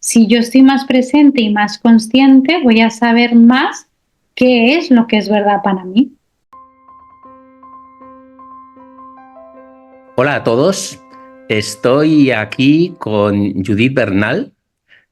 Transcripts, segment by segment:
si yo estoy más presente y más consciente, voy a saber más qué es lo que es verdad para mí. Hola a todos, estoy aquí con Judith Bernal,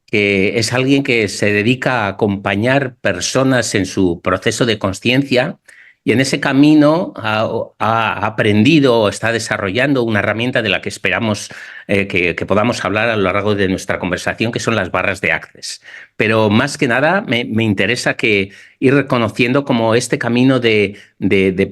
que es alguien que se dedica a acompañar personas en su proceso de conciencia y en ese camino ha aprendido o está desarrollando una herramienta de la que esperamos que podamos hablar a lo largo de nuestra conversación, que son las barras de Access. Pero más que nada me interesa ir reconociendo como este camino de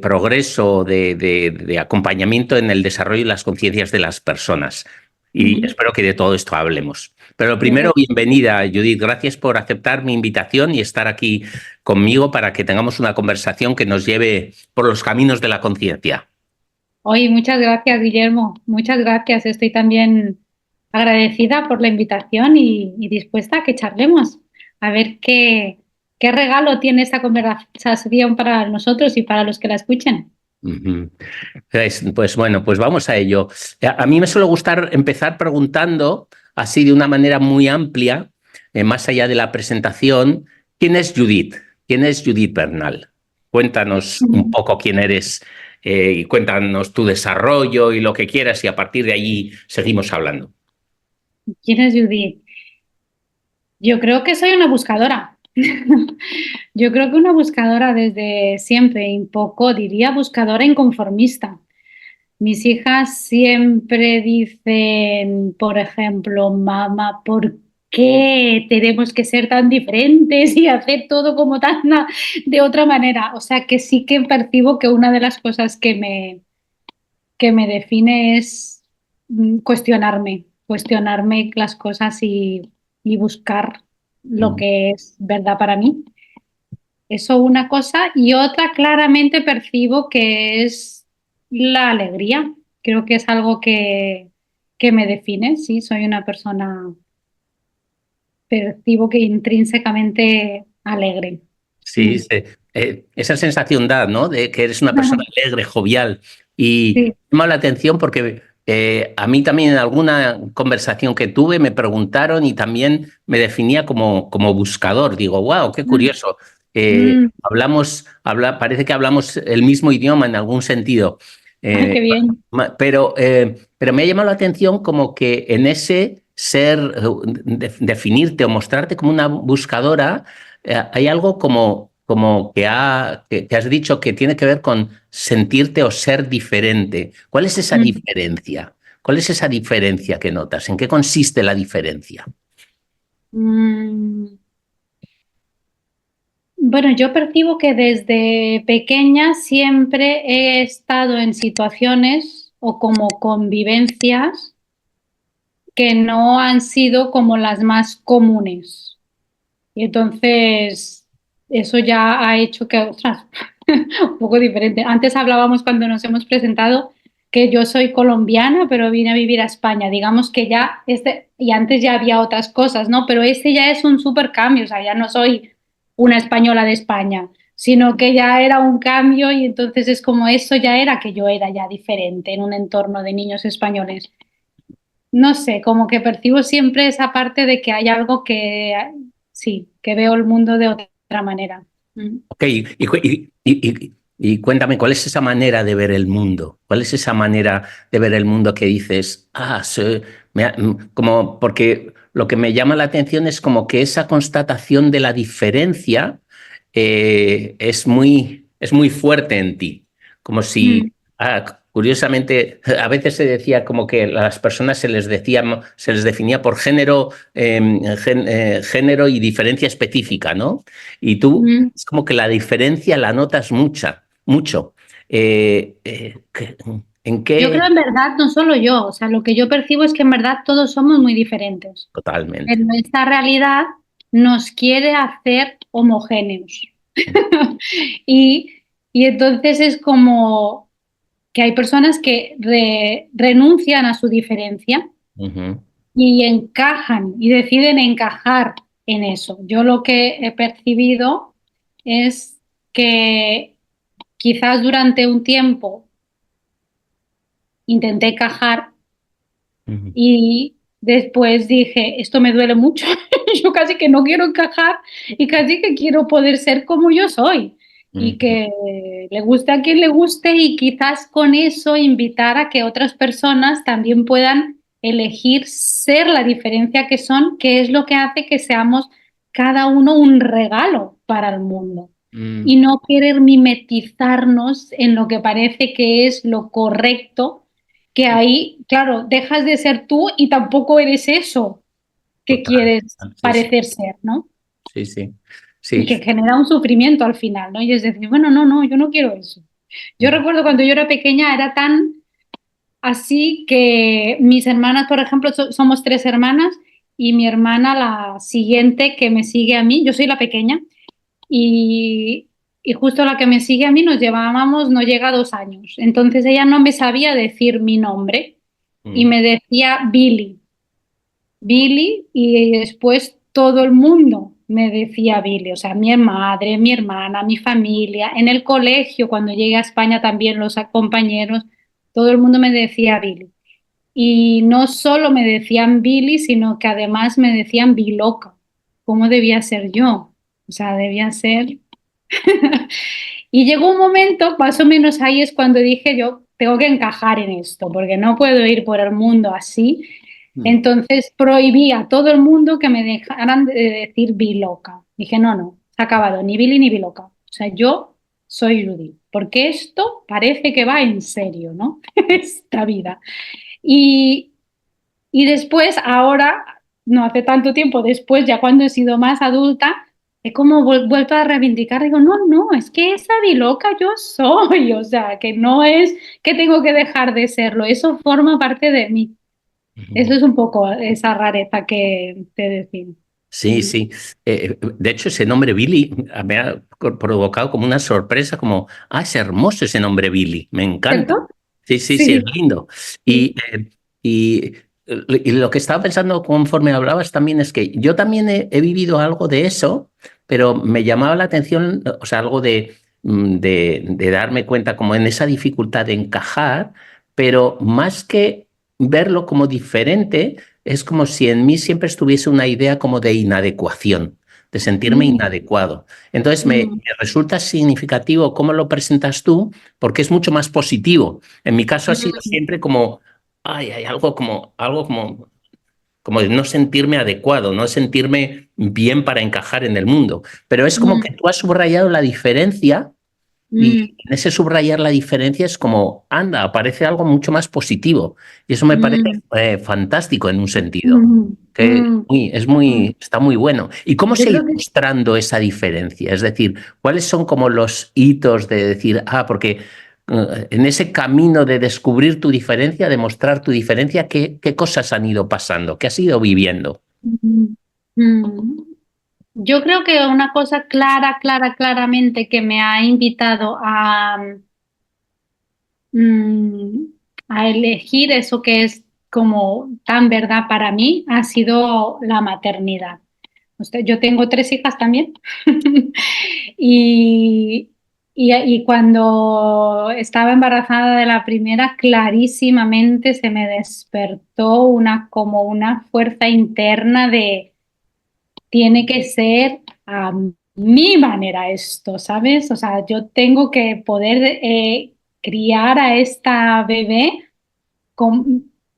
progreso, de acompañamiento en el desarrollo y las conciencias de las personas. Y Ujú. espero que de todo esto hablemos. Pero primero, Perfecto. bienvenida, Judith. Gracias por aceptar mi invitación y estar aquí conmigo para que tengamos una conversación que nos lleve por los caminos de la conciencia. Oye, muchas gracias, Guillermo. Muchas gracias. Estoy también agradecida por la invitación y dispuesta a que charlemos. A ver qué regalo tiene esta conversación para nosotros y para los que la escuchen. Ujú. Pues bueno, pues vamos a ello. A mí me suele gustar empezar preguntando, así de una manera muy amplia, más allá de la presentación, ¿quién es Judith? ¿Quién es Judith Bernal? Cuéntanos un Ujú. poco quién eres y cuéntanos tu desarrollo y lo que quieras y a partir de allí seguimos hablando. ¿Quién es Judith? Yo creo que soy una buscadora. Yo creo que una buscadora desde siempre, y un poco diría buscadora inconformista. Mis hijas siempre dicen, por ejemplo, mamá, ¿por qué tenemos que ser tan diferentes y hacer todo como de otra manera? O sea, que sí que percibo que una de las cosas que me define es cuestionarme las cosas y buscar lo que es verdad para mí. Eso una cosa y otra claramente percibo que es la alegría. Creo que es algo que me define, sí, soy una persona, percibo que intrínsecamente alegre. Sí, Mm. sí. Esa sensación da, ¿no? De que eres una persona alegre, jovial. Y Sí. llama la atención porque a mí también en alguna conversación que tuve me preguntaron y también me definía como buscador. Digo, wow, qué Mm. curioso. Mm. Parece que hablamos el mismo idioma en algún sentido. Ah, Eh, qué bien. pero me ha llamado la atención como que en ese ser, definirte o mostrarte como una buscadora hay algo como que has dicho que tiene que ver con sentirte o ser diferente. ¿Cuál es esa Mm. diferencia? ¿Cuál es esa diferencia que notas? ¿En qué consiste la diferencia? Mm. Bueno, yo percibo que desde pequeña siempre he estado en situaciones o como convivencias que no han sido como las más comunes. Y entonces eso ya ha hecho que, ostras, un poco diferente. Antes hablábamos cuando nos hemos presentado que yo soy colombiana, pero vine a vivir a España. Digamos que ya y antes ya había otras cosas, ¿no? Pero este ya es un súper cambio, o sea, ya no soy una española de España, sino que ya era un cambio y entonces es como eso ya era que yo era ya diferente en un entorno de niños españoles. No sé, como que percibo siempre esa parte de que hay algo que sí, que veo el mundo de otra manera. Mm. Ok, y cuéntame, ¿cuál es esa manera de ver el mundo? ¿Cuál es esa manera de ver el mundo que dices, como, porque lo que me llama la atención es como que esa constatación de la diferencia es muy fuerte en ti, como si, Mm. curiosamente, a veces se decía como que a las personas se les definía por género y diferencia específica, ¿no? Y tú Mm. es como que la diferencia la notas mucho. ¿En Yo qué? creo en verdad, no solo yo, o sea, lo que yo percibo es que en verdad todos somos muy diferentes, Totalmente. pero esta realidad nos quiere hacer homogéneos. Y, y entonces es como que hay personas que renuncian a su diferencia Ujú, y encajan y deciden encajar en eso. Yo lo que he percibido es que quizás durante un tiempo intenté encajar ujú, y, Después dije, esto me duele mucho, yo casi que no quiero encajar y casi que quiero poder ser como yo soy y Ujú. que le guste a quien le guste y quizás con eso invitar a que otras personas también puedan elegir ser la diferencia que son, que es lo que hace que seamos cada uno un regalo para el mundo Mm, y no querer mimetizarnos en lo que parece que es lo correcto, que ahí, claro, dejas de ser tú y tampoco eres eso que total. quieres Sí, sí, parecer ser, ¿no? sí, sí. Y Sí. que genera un sufrimiento al final, ¿no? Y es decir, bueno, no, no, yo no quiero eso. Yo Mm, recuerdo cuando yo era pequeña era tan así que mis hermanas, por ejemplo, somos tres hermanas y mi hermana, la siguiente que me sigue a mí, yo soy la pequeña, y, y justo la que me sigue a mí nos llevábamos, no llega a 2 años. Entonces ella no me sabía decir mi nombre y mm. me decía Billy, Billy, y después todo el mundo me decía Billy, o sea, mi madre, mi hermana, mi familia, en el colegio, cuando llegué a España también los compañeros, todo el mundo me decía Billy. Y no solo me decían Billy, sino que además me decían Biloca. ¿Cómo debía ser yo? O sea, debía ser. Y llegó un momento, más o menos ahí es cuando dije yo, tengo que encajar en esto, porque no puedo ir por el mundo así. Mm. Entonces prohibí a todo el mundo que me dejaran de decir Biloca. Dije, no, no, se ha acabado, ni Billy ni Biloca. O sea, yo soy Judy, porque esto parece que va en serio, ¿no? Esta vida. Y, y después, ahora, no hace tanto tiempo después, ya cuando he sido más adulta, he como vuelto a reivindicar, digo, no, no, es que esa biloca yo soy, o sea, que no es que tengo que dejar de serlo, eso forma parte de mí. Eso Ujú. es un poco esa rareza que te decía. Sí, sí. De hecho, ese nombre Billy me ha provocado como una sorpresa, como, es hermoso ese nombre Billy, me encanta. ¿Cierto? Sí, sí, sí, es Sí, lindo. sí. Y, y, y lo que estaba pensando conforme hablabas también es que yo también he vivido algo de eso, pero me llamaba la atención, o sea, algo de darme cuenta como en esa dificultad de encajar, pero más que verlo como diferente, es como si en mí siempre estuviese una idea como de inadecuación, de sentirme Mm, inadecuado. Entonces mm, me resulta significativo cómo lo presentas tú, porque es mucho más positivo. En mi caso ha sido mm, siempre como, ay, hay algo como de no sentirme adecuado, no sentirme bien para encajar en el mundo. Pero es como mm, que tú has subrayado la diferencia y mm, en ese subrayar la diferencia es como, anda, aparece algo mucho más positivo. Y eso me parece mm, fantástico en un sentido. mm, Que mm. está muy bueno. ¿Y cómo Yo se ha ido creo que mostrando esa diferencia? Es decir, ¿cuáles son como los hitos de decir, porque en ese camino de descubrir tu diferencia, de mostrar tu diferencia, qué cosas han ido pasando? ¿Qué has ido viviendo? mm, mm. Yo creo que una cosa claramente que me ha invitado mm, a elegir eso que es como tan verdad para mí ha sido la maternidad. Yo tengo tres hijas también y, y cuando estaba embarazada de la primera, clarísimamente se me despertó como una fuerza interna de tiene que ser a mi manera esto, ¿sabes? O sea, yo tengo que poder criar a esta bebé como,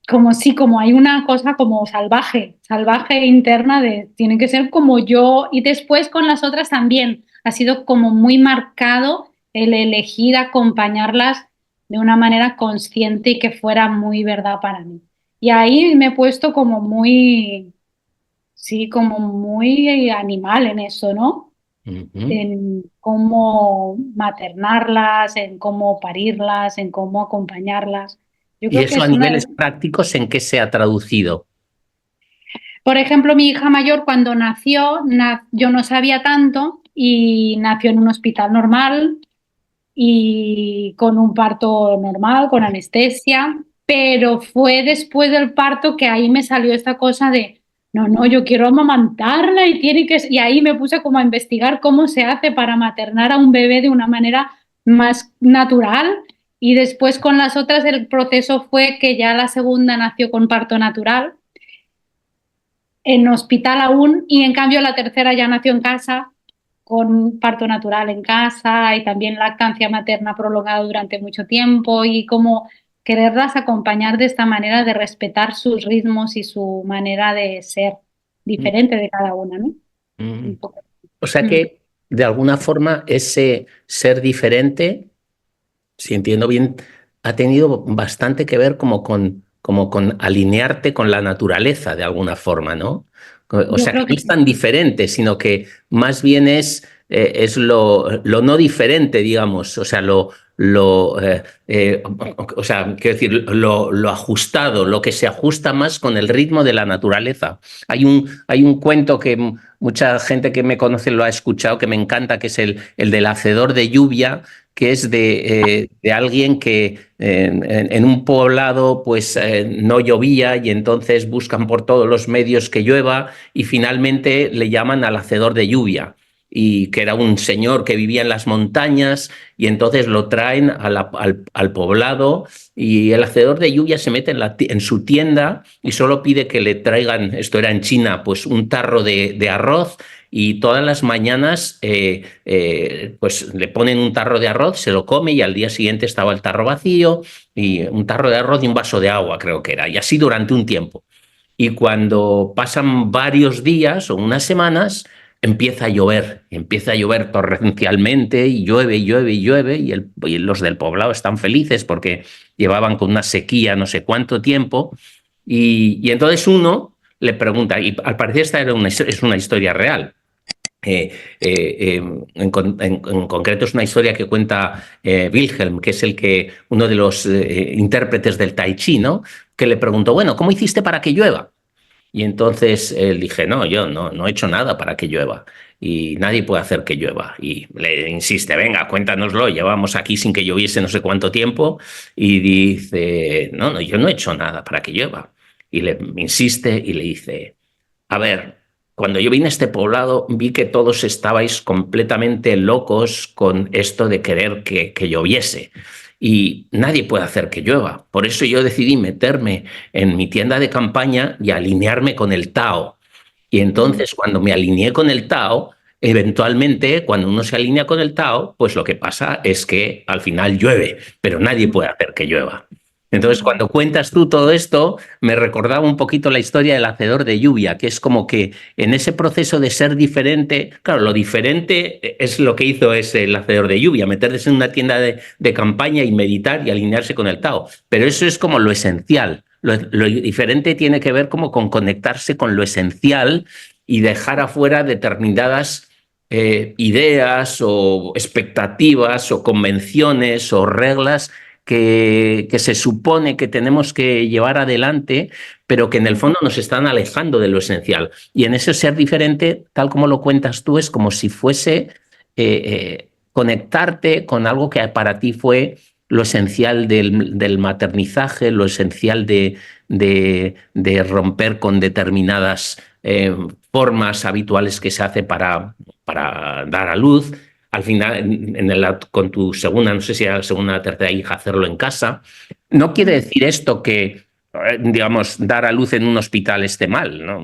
como si, como hay una cosa como salvaje, salvaje interna de tiene que ser como yo y después con las otras también ha sido como muy marcado el elegir acompañarlas de una manera consciente y que fuera muy verdad para mí. Y ahí me he puesto como muy, sí, como muy animal en eso, ¿no? Ujú. En cómo maternarlas, en cómo parirlas, en cómo acompañarlas. Yo Y creo que eso a es una niveles de... prácticos, ¿en qué se ha traducido? Por ejemplo, mi hija mayor cuando nació, yo no sabía tanto y nació en un hospital normal y con un parto normal, con anestesia, pero fue después del parto que ahí me salió esta cosa de, no, no, yo quiero amamantarla y tiene que... Y ahí me puse como a investigar cómo se hace para maternar a un bebé de una manera más natural. Y después con las otras el proceso fue que ya la segunda nació con parto natural en hospital aún, y en cambio la tercera ya nació en casa, con parto natural en casa y también lactancia materna prolongada durante mucho tiempo, y como quererlas acompañar de esta manera de respetar sus ritmos y su manera de ser diferente de cada una, ¿no? Mm. Un poco. O sea Mm. que, de alguna forma, ese ser diferente, si entiendo bien, ha tenido bastante que ver como con alinearte con la naturaleza, de alguna forma, ¿no? O Yo sea, que creo no que es tan diferente, sino que más bien es lo no diferente, digamos, o sea, o sea, quiero decir, lo ajustado, lo que se ajusta más con el ritmo de la naturaleza. Hay un cuento que mucha gente que me conoce lo ha escuchado, que me encanta, que es el del hacedor de lluvia, que es de alguien que en un poblado pues no llovía y entonces buscan por todos los medios que llueva y finalmente le llaman al hacedor de lluvia y que era un señor que vivía en las montañas y entonces lo traen al poblado y el hacedor de lluvia se mete en su tienda y solo pide que le traigan, esto era en China, pues un tarro de arroz y todas las mañanas pues le ponen un tarro de arroz, se lo come y al día siguiente estaba el tarro vacío y un tarro de arroz y un vaso de agua creo que era, y así durante un tiempo. Y cuando pasan varios días o unas semanas, empieza a llover torrencialmente y llueve y llueve y llueve y los del poblado están felices porque llevaban con una sequía no sé cuánto tiempo y entonces uno le pregunta, y al parecer esta es una historia real, en concreto es una historia que cuenta Wilhelm, que es uno de los intérpretes del Tai Chi, ¿no? Que le preguntó, bueno, ¿cómo hiciste para que llueva? Y entonces él dije, no, yo no he hecho nada para que llueva y nadie puede hacer que llueva. Y le insiste, venga, cuéntanoslo, llevamos aquí sin que lloviese no sé cuánto tiempo y dice, no, yo no he hecho nada para que llueva. Y le insiste y le dice, a ver, cuando yo vine a este poblado vi que todos estabais completamente locos con esto de querer que lloviese y nadie puede hacer que llueva. Por eso yo decidí meterme en mi tienda de campaña y alinearme con el Tao. Y mm, entonces cuando me alineé con el Tao, eventualmente cuando uno se alinea con el Tao, pues lo que pasa es que al final llueve, pero nadie puede hacer que llueva. Entonces, mm. cuando cuentas tú todo esto, me recordaba un poquito la historia del hacedor de lluvia, que es como que en ese proceso de ser diferente, claro, lo diferente es lo que hizo ese el hacedor de lluvia, meterse en una tienda de campaña y meditar y alinearse con el Tao. Pero eso es como lo esencial. Lo diferente tiene que ver como con conectarse con lo esencial y dejar afuera determinadas ideas o expectativas o convenciones o reglas que se supone que tenemos que llevar adelante, pero que en el fondo nos están alejando de lo esencial. Y en ese ser diferente, tal como lo cuentas tú, es como si fuese conectarte con algo que para ti fue lo esencial del maternizaje, lo esencial de romper con determinadas formas habituales que se hace para dar a luz. Al final, con tu segunda, no sé si era la segunda o tercera hija, hacerlo en casa. No quiere decir esto que, digamos, dar a luz en un hospital esté mal, ¿no?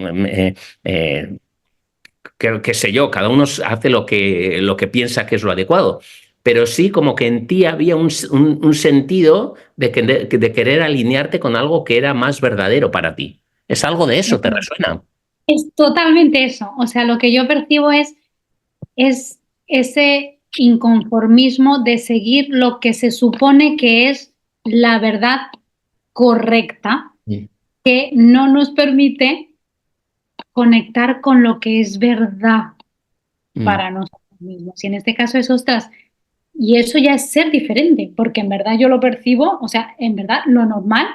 Qué sé yo, cada uno hace lo que piensa que es lo adecuado. Pero sí como que en ti había un sentido de querer alinearte con algo que era más verdadero para ti. ¿Es algo de eso? ¿Te resuena? Es totalmente eso. O sea, lo que yo percibo es ese inconformismo de seguir lo que se supone que es la verdad correcta, Mm, que no nos permite conectar con lo que es verdad mm, para nosotros mismos. Y en este caso es, ostras, y eso ya es ser diferente, porque en verdad yo lo percibo, o sea, en verdad lo normal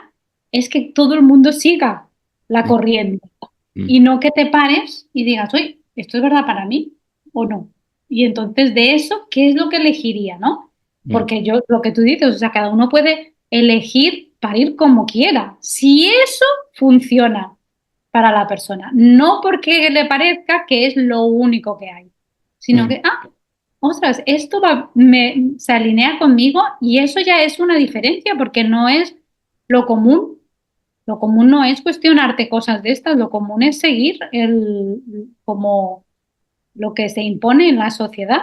es que todo el mundo siga la mm, corriente mm, y no que te pares y digas, oye, ¿esto es verdad para mí o no? Y entonces de eso, ¿qué es lo que elegiría, no? mm, Porque yo, lo que tú dices, o sea, cada uno puede elegir para ir como quiera, si eso funciona para la persona, no porque le parezca que es lo único que hay, sino mm. que, ostras, esto se alinea conmigo y eso ya es una diferencia porque no es lo común. Lo común no es cuestionarte cosas de estas, lo común es seguir como lo que se impone en la sociedad.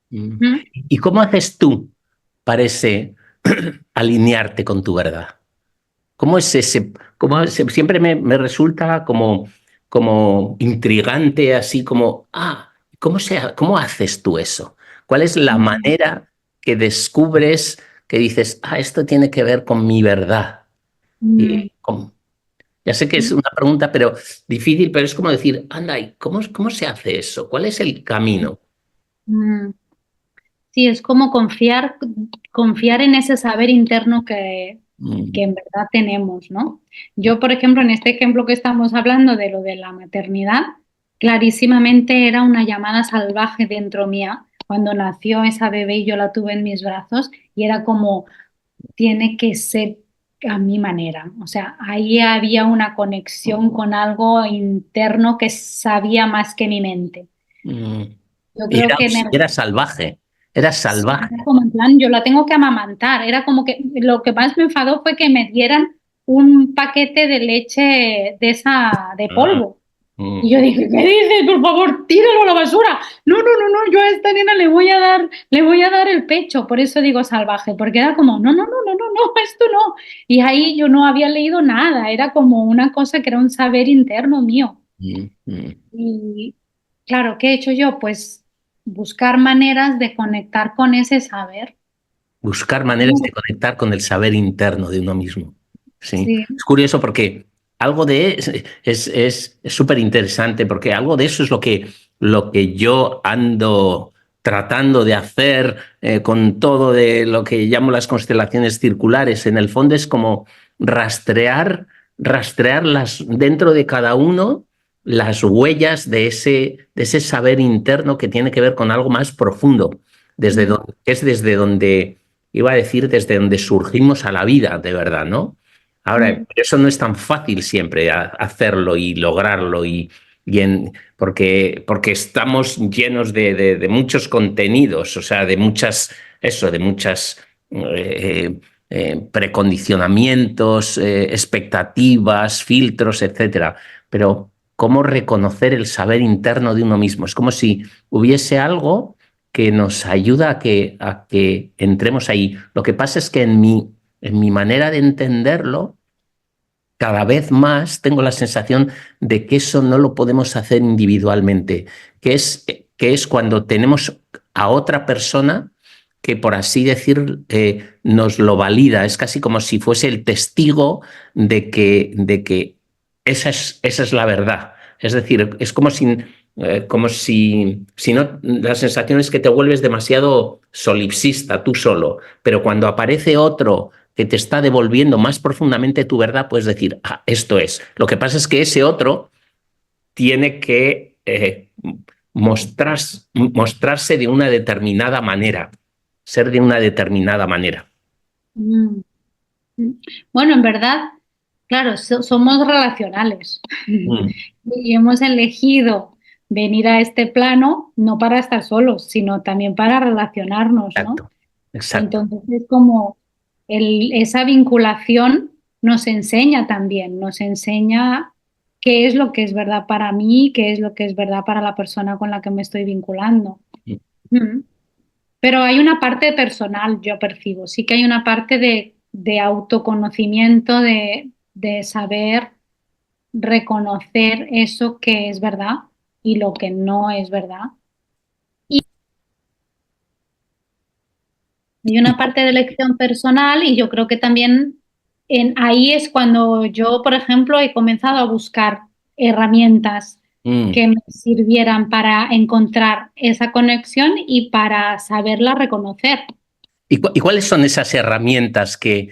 Mm. ¿Mm? ¿Y cómo haces tú para ese alinearte con tu verdad? ¿Cómo es ese? Siempre me resulta como intrigante, así como, ¿cómo haces tú eso? ¿Cuál es la Mm, manera que descubres que dices, esto tiene que ver con mi verdad? mm, Y, ya sé que es mm, una pregunta, pero difícil, pero es como decir, anda, ¿y cómo se hace eso? ¿Cuál es el camino? mm. Sí, es como confiar en ese saber interno que Mm, en verdad tenemos, ¿no? Yo, por ejemplo, en este ejemplo que estamos hablando de lo de la maternidad, clarísimamente era una llamada salvaje dentro mía cuando nació esa bebé y yo la tuve en mis brazos y era como, tiene que ser a mi manera. O sea, ahí había una conexión con algo interno que sabía más que mi mente. mm. Yo Y creo que en era salvaje, era sí, salvaje. era como en plan, yo la tengo que amamantar. Era como que lo que más me enfadó fue que me dieran un paquete de leche de esa de Ah, polvo. mm, Y yo dije, ¿qué dices? Por favor, tíralo a la basura. No, no, no, no, yo a esta nena le voy a dar el pecho. Por eso digo salvaje, porque era como, no, no, no, no, no, no, esto no. Y ahí yo no había leído nada, era como una cosa que era un saber interno mío. mm, mm. Y claro, ¿qué he hecho yo? Pues buscar maneras de conectar con ese saber. Buscar maneras de conectar con el saber interno de uno mismo. Sí. Sí. Es curioso porque algo de es súper interesante porque algo de eso es lo que yo ando tratando de hacer con todo de lo que llamo las constelaciones circulares. En el fondo es como rastrear dentro de cada uno las huellas de ese saber interno que tiene que ver con algo más profundo, Mm, desde donde iba a decir desde donde surgimos a la vida, de verdad, ¿no? Ahora, mm, eso no es tan fácil siempre hacerlo y lograrlo porque estamos llenos de muchos contenidos, o sea, de muchas precondicionamientos, expectativas, filtros, etcétera. Pero ¿cómo reconocer el saber interno de uno mismo? Es como si hubiese algo que nos ayuda a que entremos ahí. Lo que pasa es que en mi manera de entenderlo, cada vez más tengo la sensación de que eso no lo podemos hacer individualmente, que es cuando tenemos a otra persona que, por así decir, nos lo valida. Es casi como si fuese el testigo de que esa es la verdad. Es decir, es como si no, la sensación es que te vuelves demasiado solipsista tú solo, pero cuando aparece otro que te está devolviendo más profundamente tu verdad, puedes decir, esto es. Lo que pasa es que ese otro tiene que mostrarse de una determinada manera, ser de una determinada manera. mm, mm. Bueno, en verdad, claro, somos relacionales Mm, y hemos elegido venir a este plano no para estar solos, sino también para relacionarnos, ¿no? exacto, exacto. Entonces es como esa vinculación nos enseña también, nos enseña qué es lo que es verdad para mí, qué es lo que es verdad para la persona con la que me estoy vinculando. Mm. Pero hay una parte personal, yo percibo, sí que hay una parte de autoconocimiento, de saber reconocer eso que es verdad y lo que no es verdad. Y hay Y- una parte de elección personal y yo creo que también ahí es cuando yo, por ejemplo, he comenzado a buscar herramientas mm. que me sirvieran para encontrar esa conexión y para saberla reconocer. ¿Y cuáles son esas herramientas que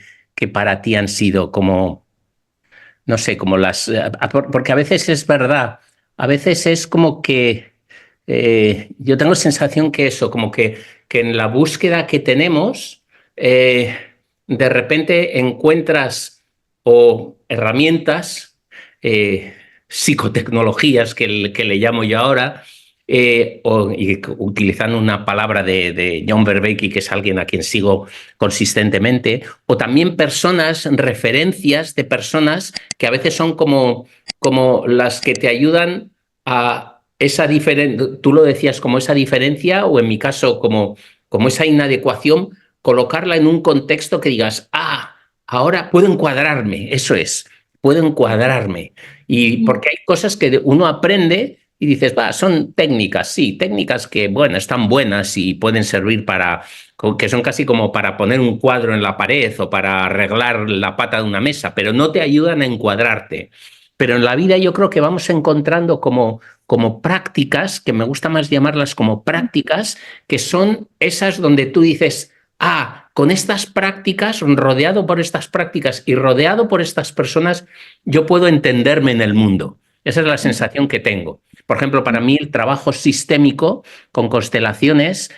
para ti han sido como, no sé, como porque a veces es verdad, a veces es como que yo tengo sensación que eso, como que en la búsqueda que tenemos, de repente encuentras o herramientas, psicotecnologías que le llamo yo ahora, y utilizando una palabra de John Vervaeke, que es alguien a quien sigo consistentemente, o también personas, referencias de personas que a veces son como las que te ayudan a esa diferencia, tú lo decías como esa diferencia, o en mi caso como esa inadecuación, colocarla en un contexto que digas, ahora puedo encuadrarme, eso es, puedo encuadrarme. Y porque hay cosas que uno aprende y dices, son técnicas, sí, técnicas que, bueno, están buenas y pueden servir que son casi como para poner un cuadro en la pared o para arreglar la pata de una mesa, pero no te ayudan a encuadrarte. Pero en la vida yo creo que vamos encontrando como prácticas, que me gusta más llamarlas como prácticas, que son esas donde tú dices, con estas prácticas, rodeado por estas prácticas y rodeado por estas personas, yo puedo entenderme en el mundo. Esa es la sensación que tengo. Por ejemplo, para mí el trabajo sistémico con constelaciones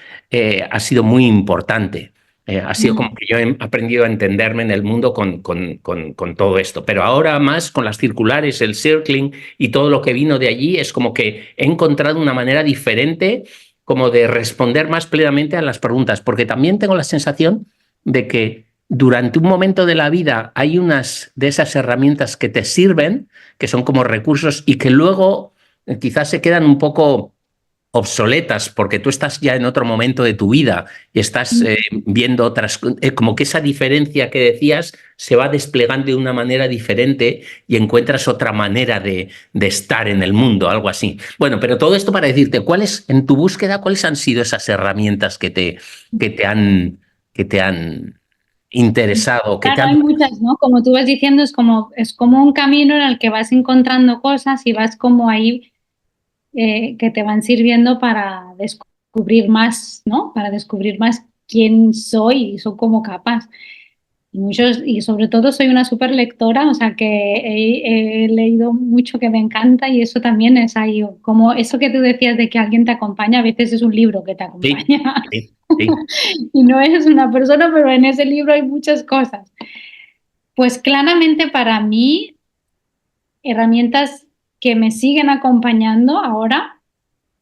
ha sido muy importante. Ha sido como que yo he aprendido a entenderme en el mundo con todo esto. Pero ahora más con las circulares, el circling y todo lo que vino de allí, es como que he encontrado una manera diferente como de responder más plenamente a las preguntas, porque también tengo la sensación de que durante un momento de la vida hay unas de esas herramientas que te sirven, que son como recursos y que luego quizás se quedan un poco obsoletas porque tú estás ya en otro momento de tu vida y estás viendo otras, como que esa diferencia que decías se va desplegando de una manera diferente y encuentras otra manera de estar en el mundo, algo así. Bueno, pero todo esto para decirte, en tu búsqueda, cuáles han sido esas herramientas que te han, que te han interesado, que te Claro, han... hay muchas, ¿no? Como tú vas diciendo, es como un camino en el que vas encontrando cosas y vas como ahí que te van sirviendo para descubrir más, ¿no? Para descubrir más quién soy y soy como capaz. Y sobre todo soy una súper lectora, o sea que he leído mucho que me encanta y eso también es ahí, como eso que tú decías de que alguien te acompaña, a veces es un libro que te Sí, acompaña sí, sí. y no eres una persona, pero en ese libro hay muchas cosas. Pues claramente para mí, herramientas que me siguen acompañando ahora,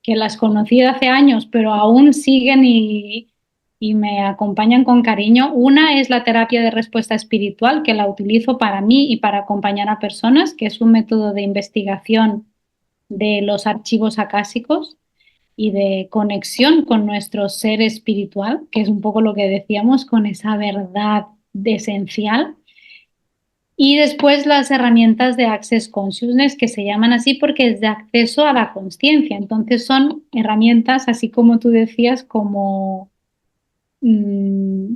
que las conocí de hace años, pero aún siguen y me acompañan con cariño. Una es la terapia de respuesta espiritual, que la utilizo para mí y para acompañar a personas, que es un método de investigación de los archivos acásicos y de conexión con nuestro ser espiritual, que es un poco lo que decíamos, con esa verdad esencial. Y después las herramientas de Access Consciousness, que se llaman así porque es de acceso a la conciencia. Entonces son herramientas, así como tú decías, como, mm,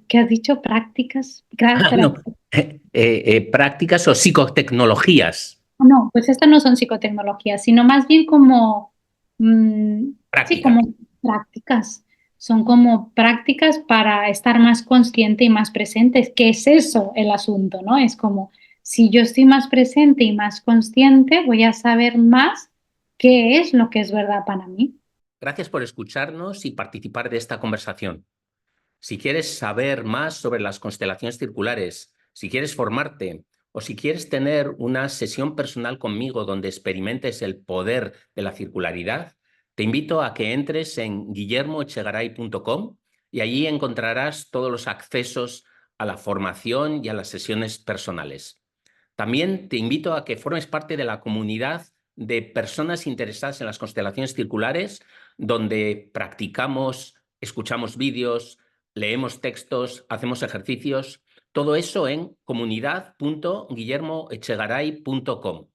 ¿qué has dicho? Prácticas. No, prácticas o psicotecnologías. No, pues estas no son psicotecnologías, sino más bien como, sí, Prácticas. como prácticas. Son como prácticas para estar más consciente y más presente. ¿Qué es eso el asunto, no? Es como, si yo estoy más presente y más consciente, voy a saber más qué es lo que es verdad para mí. Gracias por escucharnos y participar de esta conversación. Si quieres saber más sobre las constelaciones circulares, si quieres formarte o si quieres tener una sesión personal conmigo donde experimentes el poder de la circularidad, te invito a que entres en guillermoechegaray.com y allí encontrarás todos los accesos a la formación y a las sesiones personales. También te invito a que formes parte de la comunidad de personas interesadas en las constelaciones circulares, donde practicamos, escuchamos vídeos, leemos textos, hacemos ejercicios, todo eso en comunidad.guillermoechegaray.com.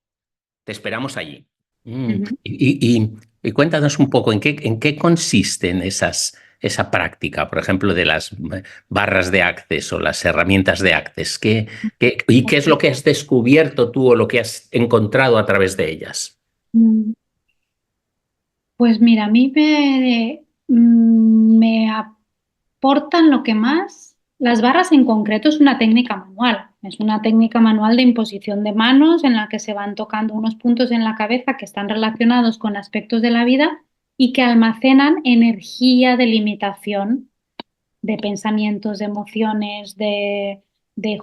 Te esperamos allí. Ujú. Y cuéntanos un poco en qué consisten esa práctica, por ejemplo, de las barras de Access o las herramientas de Access. ¿Y qué es lo que has descubierto tú o lo que has encontrado a través de ellas? Mm, Pues mira, a mí me aportan lo que más. Las barras en concreto es una técnica manual. Es una técnica manual de imposición de manos en la que se van tocando unos puntos en la cabeza que están relacionados con aspectos de la vida y que almacenan energía de limitación de pensamientos, de emociones, de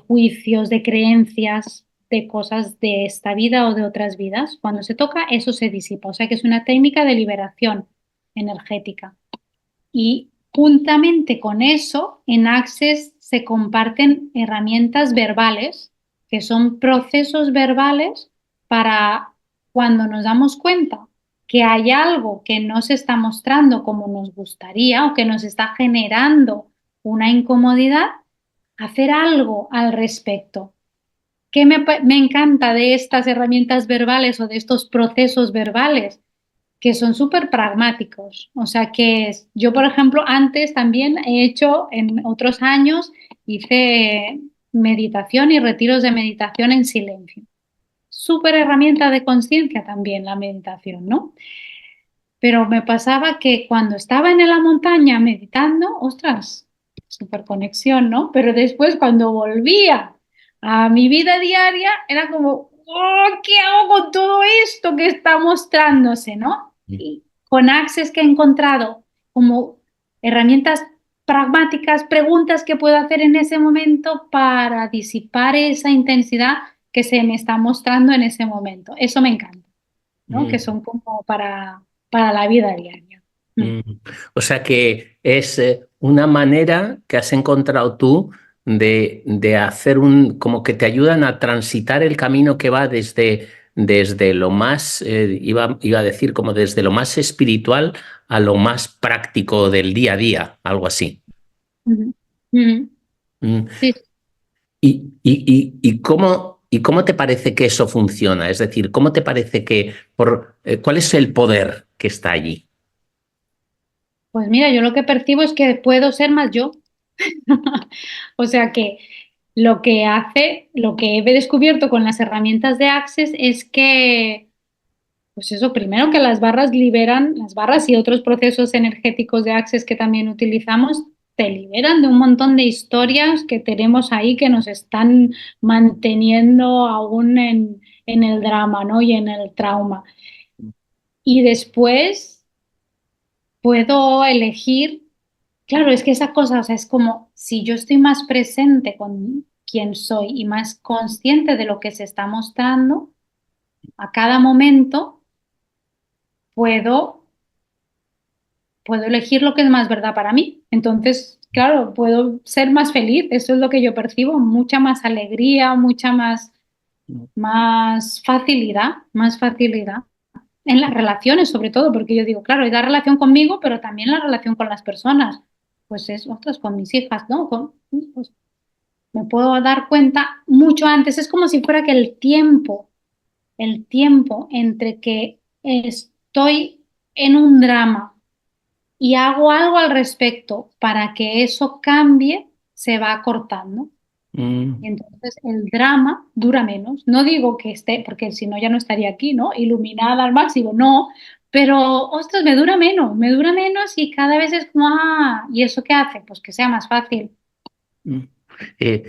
juicios, de creencias. de cosas de esta vida o de otras vidas. Cuando se toca, eso se disipa. O sea que es una técnica de liberación energética. Y juntamente con eso, en Access se comparten herramientas verbales, que son procesos verbales para cuando nos damos cuenta que hay algo que no se está mostrando como nos gustaría o que nos está generando una incomodidad, hacer algo al respecto. ¿Qué me encanta de estas herramientas verbales o de estos procesos verbales? Que son súper pragmáticos. O sea que yo, por ejemplo, antes también he hecho, en otros años, hice meditación y retiros de meditación en silencio. Súper herramienta de conciencia también la meditación, ¿no? Pero me pasaba que cuando estaba en la montaña meditando, ostras, súper conexión, ¿no? Pero después cuando volvía a mi vida diaria, era como, oh, ¿qué hago con todo esto que está mostrándose, ¿no? Y con Access que he encontrado como herramientas pragmáticas, preguntas que puedo hacer en ese momento para disipar esa intensidad que se me está mostrando en ese momento. Eso me encanta, ¿no? Que son como para la vida diaria. Mm. O sea que es una manera que has encontrado tú de hacer como que te ayudan a transitar el camino que va desde lo más, iba a decir, como desde lo más espiritual a lo más práctico del día a día, algo así. Ujú. Ujú. Mm. Sí, ¿Y cómo te parece que eso funciona? Es decir, ¿cómo te parece cuál es el poder que está allí? pues mira, yo lo que percibo es que puedo ser más yo. O sea que lo que he descubierto con las herramientas de Access es que, pues eso, primero que las barras liberan, las barras y otros procesos energéticos de Access que también utilizamos, te liberan de un montón de historias que tenemos ahí que nos están manteniendo aún en el drama, ¿no? Y en el trauma. Y después puedo elegir, claro, es que esa cosa, o sea, es como si yo estoy más presente con quién soy y más consciente de lo que se está mostrando a cada momento, puedo, puedo elegir lo que es más verdad para mí. Entonces, claro, puedo ser más feliz, eso es lo que yo percibo, mucha más alegría, mucha más facilidad, más facilidad. En las relaciones, sobre todo, porque yo digo, claro, hay la relación conmigo, pero también la relación con las personas. Pues es, ostras, con mis hijas, ¿no? Pues me puedo dar cuenta mucho antes. Es como si fuera que el tiempo entre que estoy en un drama y hago algo al respecto para que eso cambie, se va acortando. Y Mm. entonces el drama dura menos. No digo que esté, porque si no ya no estaría aquí, ¿no? Iluminada al máximo, no. Pero, ostras, me dura menos y cada vez es como, ah, ¿y eso qué hace? Pues que sea más fácil. Mm. Eh,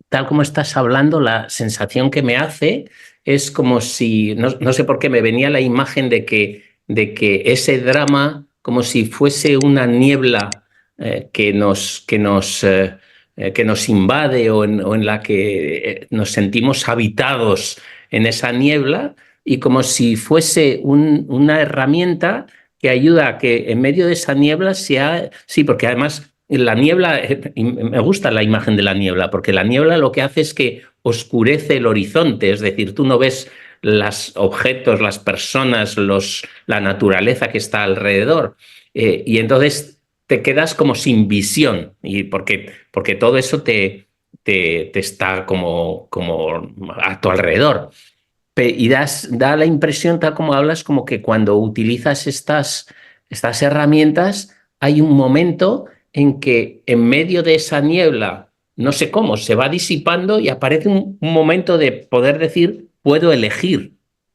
Tal como estás hablando, la sensación que me hace es como si, no sé por qué, me venía la imagen de que ese drama, como si fuese una niebla que nos invade o en la que nos sentimos habitados en esa niebla, y como si fuese una herramienta que ayuda a que en medio de esa niebla sea, sí, porque además la niebla, y me gusta la imagen de la niebla, porque la niebla lo que hace es que oscurece el horizonte, es decir, tú no ves los objetos, las personas, la naturaleza que está alrededor, y entonces te quedas como sin visión, y porque todo eso te está como a tu alrededor. Y da la impresión, tal como hablas, como que cuando utilizas estas herramientas, hay un momento en que en medio de esa niebla, no sé cómo, se va disipando y aparece un momento de poder decir, puedo elegir.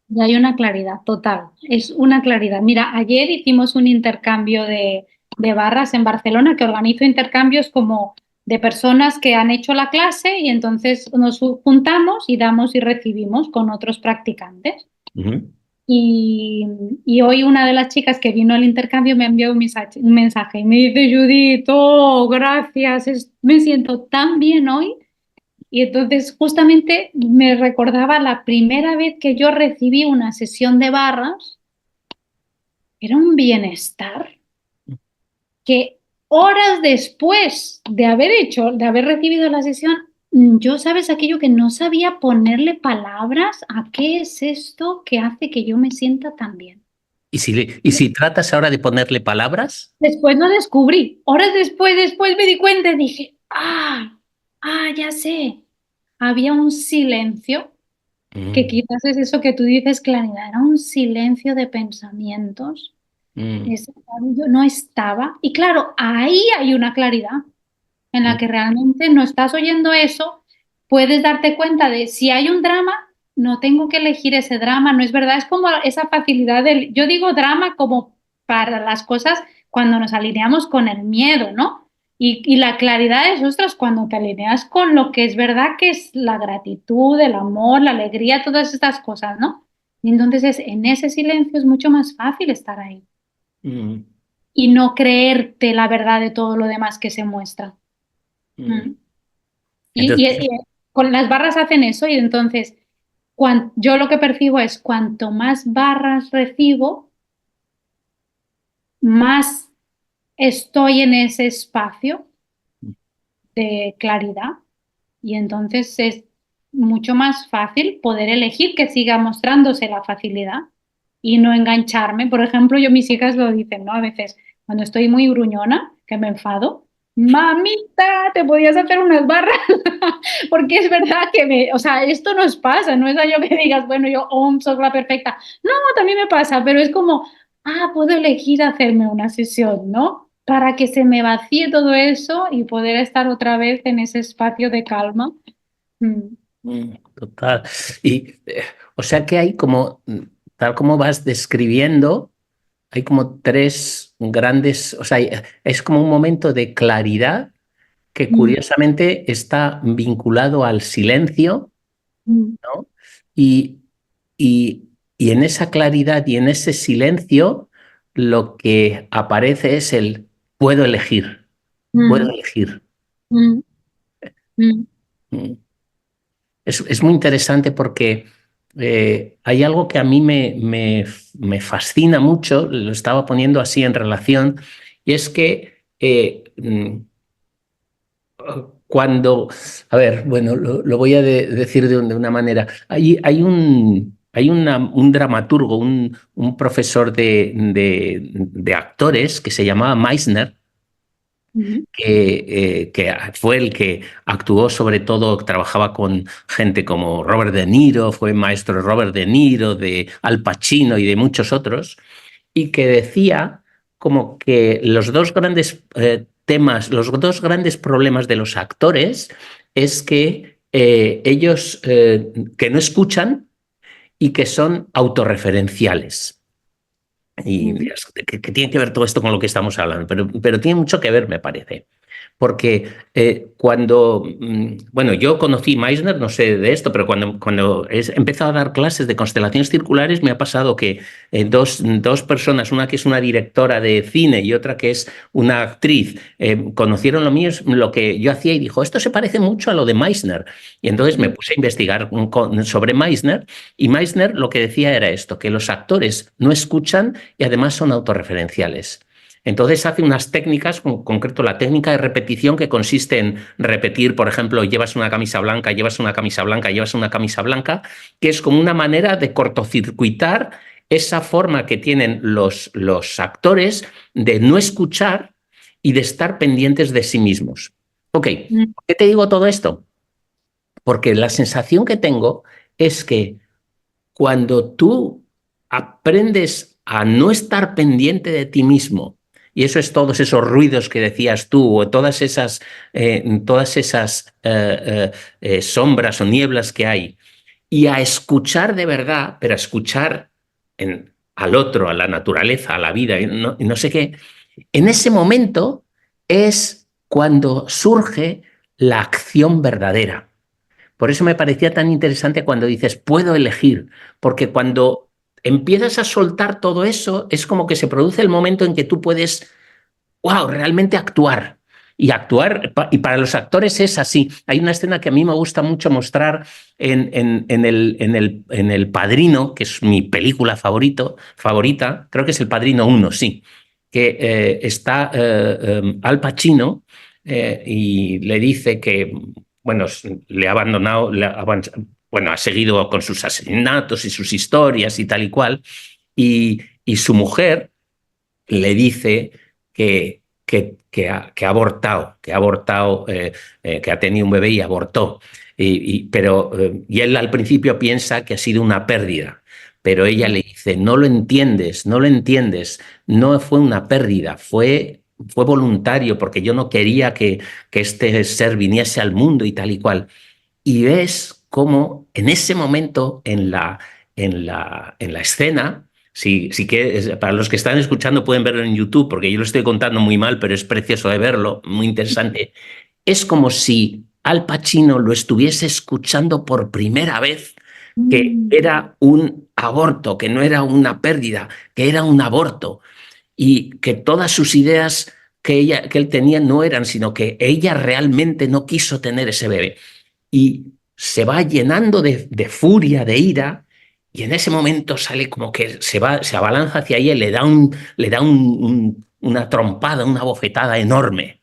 Y hay una claridad total, es una claridad. Mira, ayer hicimos un intercambio de barras en Barcelona que organizo intercambios como de personas que han hecho la clase y entonces nos juntamos y damos y recibimos con otros practicantes. Ujú. Y, y hoy una de las chicas que vino al intercambio me envió un mensaje y me dice, Judith, oh, gracias, me siento tan bien hoy Y entonces justamente me recordaba la primera vez que yo recibí una sesión de barras, era un bienestar que horas después de haber recibido la sesión, yo, sabes, aquello que no sabía ponerle palabras a qué es esto que hace que yo me sienta tan bien. Y si tratas ahora de ponerle palabras, Después lo descubrí. Horas después me di cuenta y dije, ya sé. Había un silencio, que mm, quizás es eso que tú dices, claridad, era un silencio de pensamientos. mm, Ese yo no estaba. Y claro, ahí hay una claridad en la mm, que realmente no estás oyendo eso, puedes darte cuenta de si hay un drama, no tengo que elegir ese drama, no es verdad, es como esa facilidad del, yo digo drama como para las cosas cuando nos alineamos con el miedo, ¿no? Y la claridad es, ostras, cuando te alineas con lo que es verdad, que es la gratitud, el amor, la alegría, todas estas cosas, ¿no? Y entonces en ese silencio es mucho más fácil estar ahí mm, y no creerte la verdad de todo lo demás que se muestra. mm. Mm. Y Entonces, con las barras hacen eso y entonces yo lo que percibo es cuanto más barras recibo, más estoy en ese espacio de claridad y entonces es mucho más fácil poder elegir que siga mostrándose la facilidad y no engancharme. Por ejemplo, mis hijas lo dicen, ¿no? A veces cuando estoy muy gruñona, que me enfado, mamita, te podías hacer unas barras, porque es verdad que o sea, esto nos pasa, no es algo que digas, bueno, yo soy la perfecta. No, también me pasa, pero es como, puedo elegir hacerme una sesión, ¿no? Para que se me vacíe todo eso y poder estar otra vez en ese espacio de calma. Mm, total. Y, o sea que hay como, tal como vas describiendo, hay como tres grandes, o sea, es como un momento de claridad que mm, curiosamente está vinculado al silencio, mm, ¿no? Y, y, y en esa claridad y en ese silencio, lo que aparece es el puedo mm, elegir. mm, mm, Mm. Es muy interesante porque hay algo que a mí me fascina mucho, lo estaba poniendo así en relación, y es que cuando, a ver, bueno, lo voy a decir de una manera, hay un dramaturgo, un profesor de actores que se llamaba Meisner, mm, que fue el que actuó sobre todo, trabajaba con gente como Robert De Niro, fue maestro de Robert De Niro, de Al Pacino y de muchos otros, y que decía como que los dos grandes temas, los dos grandes problemas de los actores es que ellos que no escuchan y que son autorreferenciales. Y mm, dirás, ¿qué tiene que ver todo esto con lo que estamos hablando? Pero tiene mucho que ver, me parece. Porque bueno, yo conocí Meissner, no sé de esto, pero cuando he empezado a dar clases de constelaciones circulares, me ha pasado que dos personas, una que es una directora de cine y otra que es una actriz, conocieron lo mío, lo que yo hacía y dijo, esto se parece mucho a lo de Meissner. Y entonces me puse a investigar sobre Meissner y Meissner lo que decía era esto, que los actores no escuchan y además son autorreferenciales. Entonces hace unas técnicas, en concreto la técnica de repetición, que consiste en repetir, por ejemplo, llevas una camisa blanca, llevas una camisa blanca, llevas una camisa blanca, que es como una manera de cortocircuitar esa forma que tienen los actores de no escuchar y de estar pendientes de sí mismos. Ok, mm, ¿por qué te digo todo esto? Porque la sensación que tengo es que cuando tú aprendes a no estar pendiente de ti mismo, y eso es todos esos ruidos que decías tú, o todas esas sombras o nieblas que hay, y a escuchar de verdad, pero a escuchar al otro, a la naturaleza, a la vida, y no sé qué, en ese momento es cuando surge la acción verdadera. Por eso me parecía tan interesante cuando dices, puedo elegir, porque cuando empiezas a soltar todo eso, es como que se produce el momento en que tú puedes, wow, realmente actuar. Y actuar, y para los actores es así. Hay una escena que a mí me gusta mucho mostrar en El Padrino, que es mi película favorita, creo que es El Padrino 1, sí, que está Al Pacino y le dice que, bueno, le ha abandonado, bueno, ha seguido con sus asesinatos y sus historias y tal y cual, y su mujer le dice que ha abortado, que ha tenido un bebé y abortó. Y él al principio piensa que ha sido una pérdida, pero ella le dice, no lo entiendes, no lo entiendes, no fue una pérdida, fue voluntario porque yo no quería que este ser viniese al mundo y tal y cual. Y ves cómo en ese momento, en la escena, si que, para los que están escuchando pueden verlo en YouTube, porque yo lo estoy contando muy mal, pero es precioso de verlo, muy interesante. Es como si Al Pacino lo estuviese escuchando por primera vez, que Mm, era un aborto, que no era una pérdida, que era un aborto, y que todas sus ideas que él tenía no eran, sino que ella realmente no quiso tener ese bebé y se va llenando de furia, de ira, y en ese momento sale como que se abalanza hacia ella y una trompada, una bofetada enorme.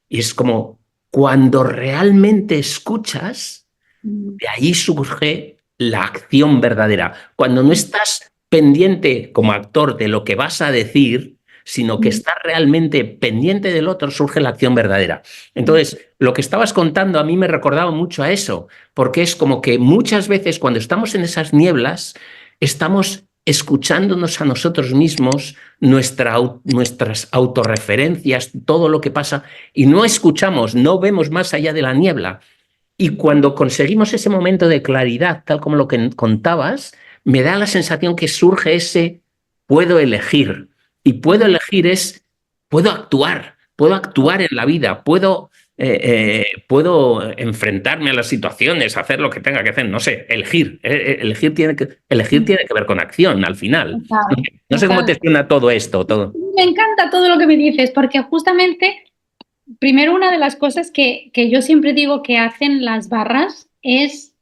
Y es como cuando realmente escuchas, mm, de ahí surge la acción verdadera. Cuando no estás pendiente como actor de lo que vas a decir, sino que mm, estás realmente pendiente del otro, surge la acción verdadera. mm. Entonces, lo que estabas contando a mí me recordaba mucho a eso, porque es como que muchas veces cuando estamos en esas nieblas, estamos escuchándonos a nosotros mismos, nuestras autorreferencias, todo lo que pasa, y no escuchamos, no vemos más allá de la niebla. Y cuando conseguimos ese momento de claridad, tal como lo que contabas, me da la sensación que surge ese puedo elegir. Y puedo Mm. elegir es, puedo actuar en la vida, puedo enfrentarme a las situaciones, hacer lo que tenga que hacer, no sé, elegir. Elegir tiene que ver con acción al final. Total, No sé cómo te total. suena todo esto, todo. Me encanta todo lo que me dices, porque justamente, primero, una de las cosas que yo siempre digo que hacen las barras es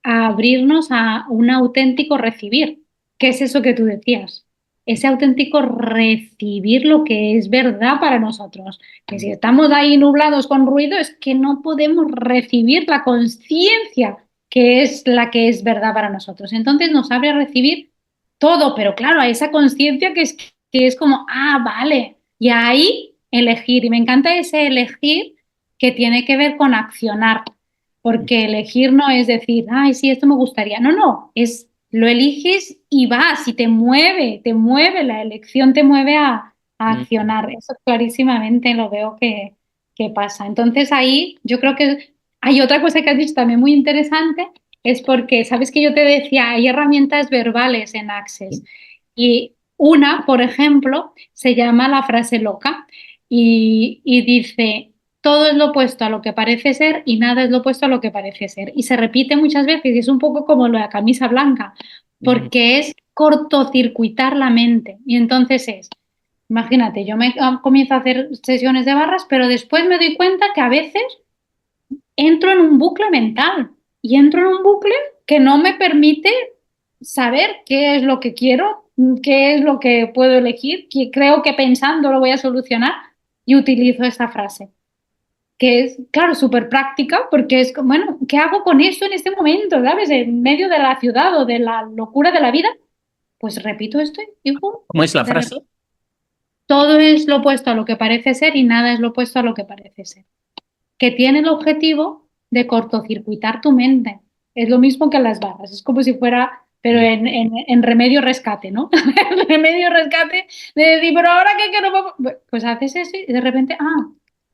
abrirnos a un auténtico recibir. ¿Qué es eso que tú decías? Ese auténtico recibir lo que es verdad para nosotros. Que si estamos ahí nublados con ruido, es que no podemos recibir la conciencia que es la que es verdad para nosotros. Entonces nos abre a recibir todo, pero claro, a esa conciencia que es como, ah, vale, y ahí elegir. Y me encanta ese elegir que tiene que ver con accionar, porque elegir no es decir, ay, sí, esto me gustaría. No, no, es lo eliges y vas y te mueve, la elección te mueve a accionar. Eso clarísimamente lo veo que pasa. Entonces ahí yo creo que hay otra cosa que has dicho también muy interesante, es porque, sabes que yo te decía, hay herramientas verbales en Access. Y una, por ejemplo, se llama la frase loca y dice, todo es lo opuesto a lo que parece ser y nada es lo opuesto a lo que parece ser. Y se repite muchas veces y es un poco como lo de la camisa blanca, porque es cortocircuitar la mente. Y entonces imagínate, yo comienzo a hacer sesiones de barras, pero después me doy cuenta que a veces entro en un bucle mental y entro en un bucle que no me permite saber qué es lo que quiero, qué es lo que puedo elegir, que creo que pensando lo voy a solucionar y utilizo esta frase, que es, claro, súper práctica porque es, como, bueno, ¿qué hago con esto en este momento? ¿Sabes? En medio de la ciudad o de la locura de la vida, pues repito esto y ¿Cómo es la de repente frase? todo es lo opuesto a lo que parece ser y nada es lo opuesto a lo que parece ser, que tiene el objetivo de cortocircuitar tu mente. Es lo mismo que las barras, es como si fuera, pero en remedio rescate, ¿no? En remedio rescate de decir, pero ahora qué que no vamos. Pues haces eso y de repente,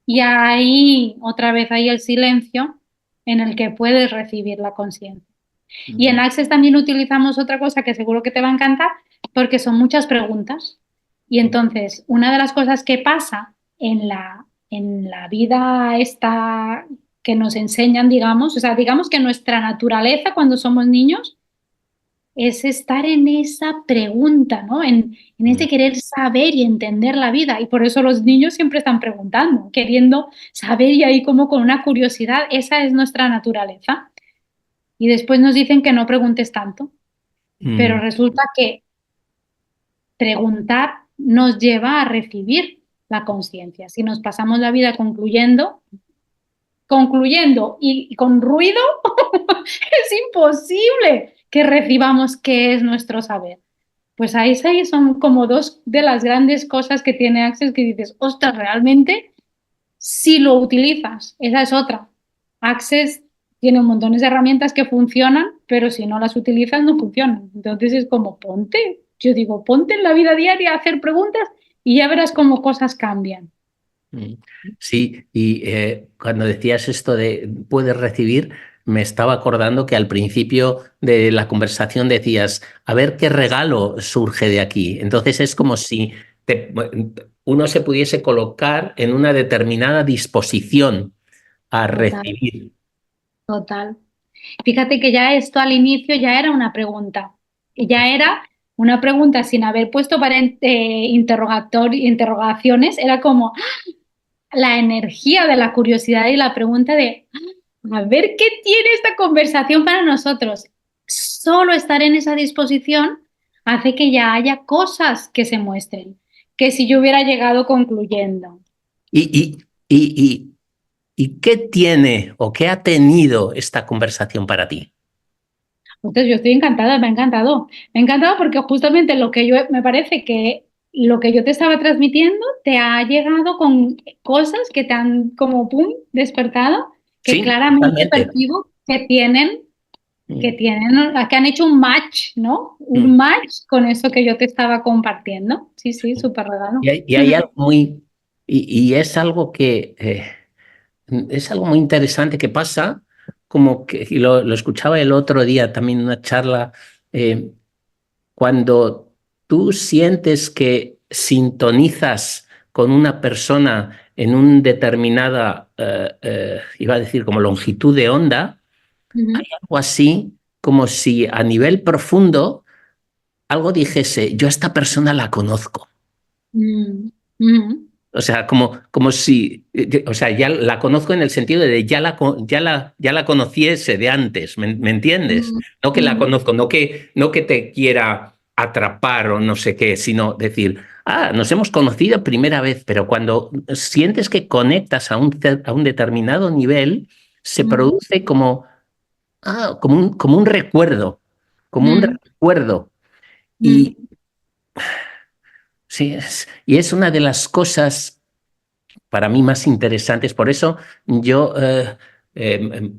y ahí otra vez hay el silencio en el que puedes recibir la conciencia. Y en Access también utilizamos otra cosa que seguro que te va a encantar, porque son muchas preguntas. Y entonces, una de las cosas que pasa en la vida esta que nos enseñan, digamos, o sea, digamos que nuestra naturaleza cuando somos niños es estar en esa pregunta, ¿no? En ese querer saber y entender la vida. Y por eso los niños siempre están preguntando, queriendo saber y ahí como con una curiosidad. Esa es nuestra naturaleza. Y después nos dicen que no preguntes tanto, pero Mm. resulta que preguntar nos lleva a recibir la conciencia. Si nos pasamos la vida concluyendo y con ruido, es imposible que recibamos qué es nuestro saber. Pues ahí son como dos de las grandes cosas que tiene Access que dices, ostras, realmente, si lo utilizas, esa es otra. Access tiene un montón de herramientas que funcionan, pero si no las utilizas, no funcionan. Entonces es como ponte, yo digo, ponte en la vida diaria a hacer preguntas y ya verás cómo cosas cambian. Mm. Sí, y cuando decías esto de puedes recibir, me estaba acordando que al principio de la conversación decías, a ver qué regalo surge de aquí. Entonces es como si uno se pudiese colocar en una determinada disposición a Total, recibir. total. Fíjate que ya esto al inicio ya era una pregunta. Y ya era una pregunta sin haber puesto interrogaciones. Era como la energía de la curiosidad y la pregunta de a ver qué tiene esta conversación para nosotros. Solo estar en esa disposición hace que ya haya cosas que se muestren, que si yo hubiera llegado concluyendo. ¿Y, y qué tiene o qué ha tenido esta conversación para ti? Entonces yo estoy encantada, me ha encantado. Me ha encantado porque justamente lo que yo me parece que lo que yo te estaba transmitiendo te ha llegado con cosas que te han como pum despertado, que Sí, claramente totalmente. percibo que Mm. tienen, que han hecho un match, ¿no? Un Mm. match con eso que yo te estaba compartiendo. Sí, sí, súper regalo. Y hay algo muy, y es algo que es algo muy interesante que pasa, como que y lo escuchaba el otro día también en una charla, eh, cuando tú sientes que sintonizas con una persona en una determinada, iba a decir como longitud de onda, hay Ujú, algo así como si a nivel profundo algo dijese, yo a esta persona la conozco. ujú, ujú, O sea, como si, o sea, ya la conozco en el sentido de ya la conociese de antes, ¿me entiendes? ujú, No que la ujú, conozco, no que te quiera atrapar o no sé qué, sino decir, ah, nos hemos conocido primera vez, pero cuando sientes que conectas a un determinado nivel, se ujú, produce como, como un recuerdo, como un ujú, recuerdo. ujú, Y sí, y es una de las cosas para mí más interesantes. Por eso yo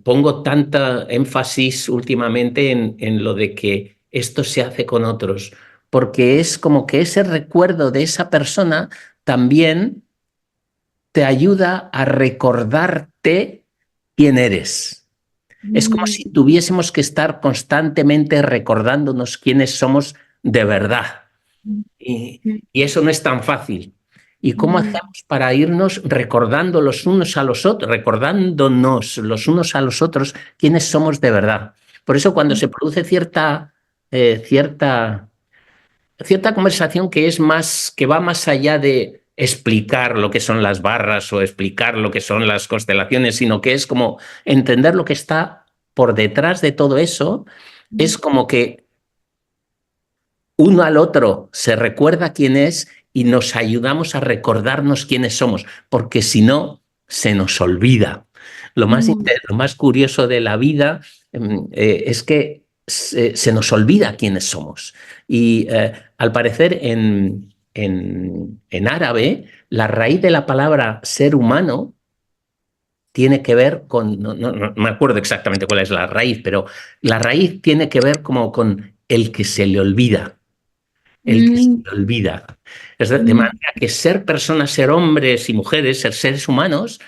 pongo tanta énfasis últimamente en lo de que esto se hace con otros, porque es como que ese recuerdo de esa persona también te ayuda a recordarte quién eres. Es como ujú, si tuviésemos que estar constantemente recordándonos quiénes somos de verdad. Y eso no es tan fácil. ¿Y cómo ujú, hacemos para irnos recordando los unos a los otros, recordándonos los unos a los otros quiénes somos de verdad? Por eso cuando se produce eh, cierta, cierta conversación que es más, que va más allá de explicar lo que son las barras o explicar lo que son las constelaciones, sino que es como entender lo que está por detrás de todo eso, ujú, es como que uno al otro se recuerda quién es y nos ayudamos a recordarnos quiénes somos, porque si no, se nos olvida. ujú, Lo más curioso de la vida es que se nos olvida quiénes somos. Y al parecer en árabe, la raíz de la palabra ser humano tiene que ver con, no me acuerdo exactamente cuál es la raíz, pero la raíz tiene que ver como con el que se le olvida, el que se ujú, le olvida. De ujú, manera que ser personas, ser hombres y mujeres, ser seres humanos,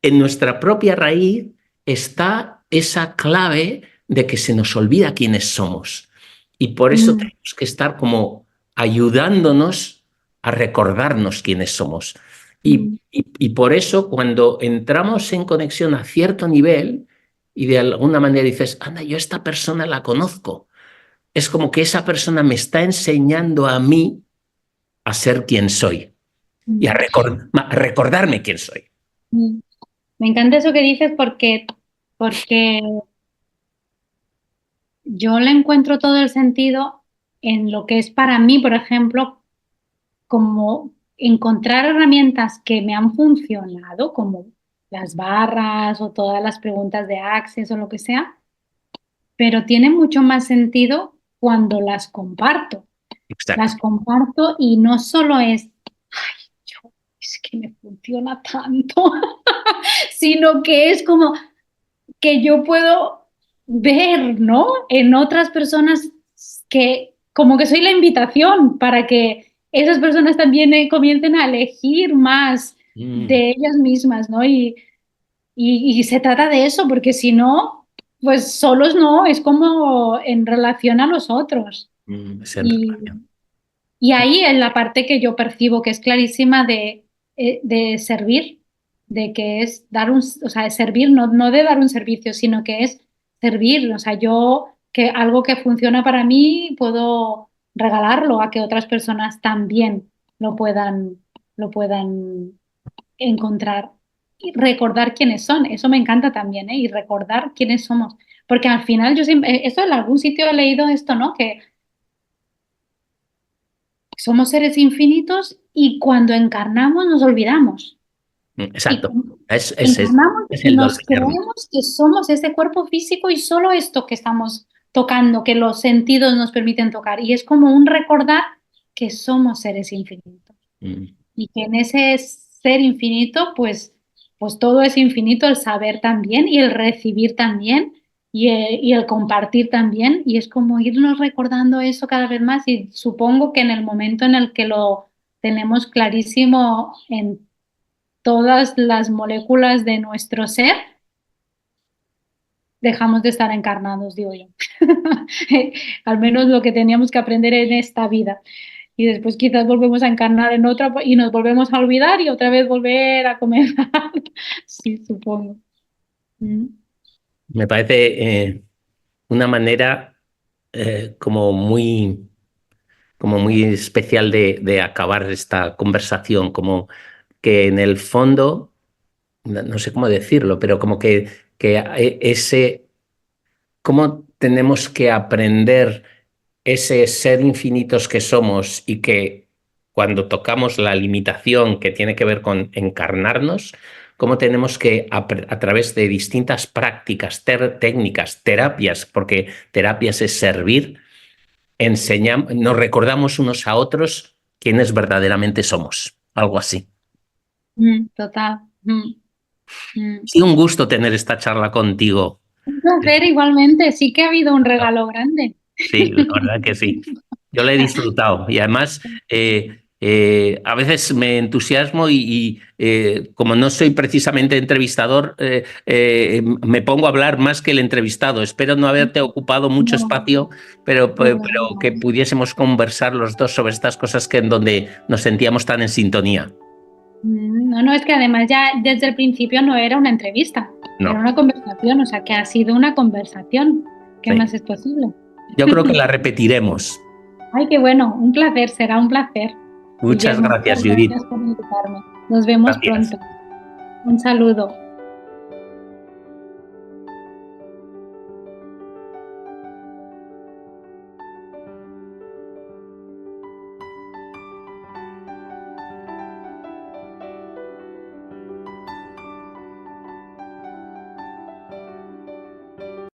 en nuestra propia raíz está esa clave de que se nos olvida quiénes somos. Y por eso ujú, tenemos que estar como ayudándonos a recordarnos quiénes somos. ujú, Y por eso cuando entramos en conexión a cierto nivel y de alguna manera dices, anda, yo a esta persona la conozco, es como que esa persona me está enseñando a mí a ser quien soy y a recordarme quién soy. Me encanta eso que dices porque yo le encuentro todo el sentido en lo que es para mí, por ejemplo, como encontrar herramientas que me han funcionado, como las barras o todas las preguntas de Access o lo que sea, pero tiene mucho más sentido cuando las comparto. Exacto. Las comparto y no solo es que me funciona tanto, sino que es como que yo puedo ver, ¿no? En otras personas que como que soy la invitación para que esas personas también comiencen a elegir más de ellas mismas, ¿no? Y se trata de eso, porque si no, pues solos no, es como en relación a los otros. Es en Y, relación. y ahí es la parte que yo percibo que es clarísima de servir, de que es dar un, o sea, de servir, no de dar un servicio, sino que es servir. O sea, yo que algo que funciona para mí puedo regalarlo a que otras personas también lo puedan encontrar y recordar quiénes son. Eso me encanta también, ¿eh? Y recordar quiénes somos. Porque al final yo siempre, esto en algún sitio he leído esto, ¿no? Que somos seres infinitos y cuando encarnamos nos olvidamos. Y Exacto. encarnamos Es y el nos dolor. creemos que somos ese cuerpo físico y solo esto que estamos tocando, que los sentidos nos permiten tocar. Y es como un recordar que somos seres infinitos. Y que en ese ser infinito, pues todo es infinito, el saber también y el recibir también y el compartir también. Y es como irnos recordando eso cada vez más y supongo que en el momento en el que lo tenemos clarísimo en todas las moléculas de nuestro ser, dejamos de estar encarnados, digo yo. Al menos lo que teníamos que aprender en esta vida. Y después quizás volvemos a encarnar en otra y nos volvemos a olvidar y otra vez volver a comenzar. Sí, supongo. Mm. Me parece una manera como muy especial de acabar esta conversación, como que en el fondo, no sé cómo decirlo, pero como que cómo tenemos que aprender ese ser infinitos que somos y que cuando tocamos la limitación que tiene que ver con encarnarnos, cómo tenemos que, a través de distintas prácticas, técnicas, terapias, porque terapias es servir, enseñamos, nos recordamos unos a otros quiénes verdaderamente somos, algo así. Total. Mm. Sí, un gusto tener esta charla contigo. Un placer igualmente. Sí que ha habido un regalo grande. Sí, la verdad que sí. Yo lo he disfrutado y además a veces me entusiasmo y como no soy precisamente entrevistador, me pongo a hablar más que el entrevistado. Espero no haberte ocupado mucho No, espacio, pero no, que no. pudiésemos conversar los dos sobre estas cosas que en donde nos sentíamos tan en sintonía. No, no, es que además ya desde el principio no era una entrevista, era No, una conversación, o sea que ha sido una conversación. ¿Qué sí. más es posible? Yo creo que la repetiremos. Ay, qué bueno, un placer, será un placer. Muchas Guillermo, gracias, muchas Judith. gracias por invitarme. Nos vemos Gracias. pronto. Un saludo.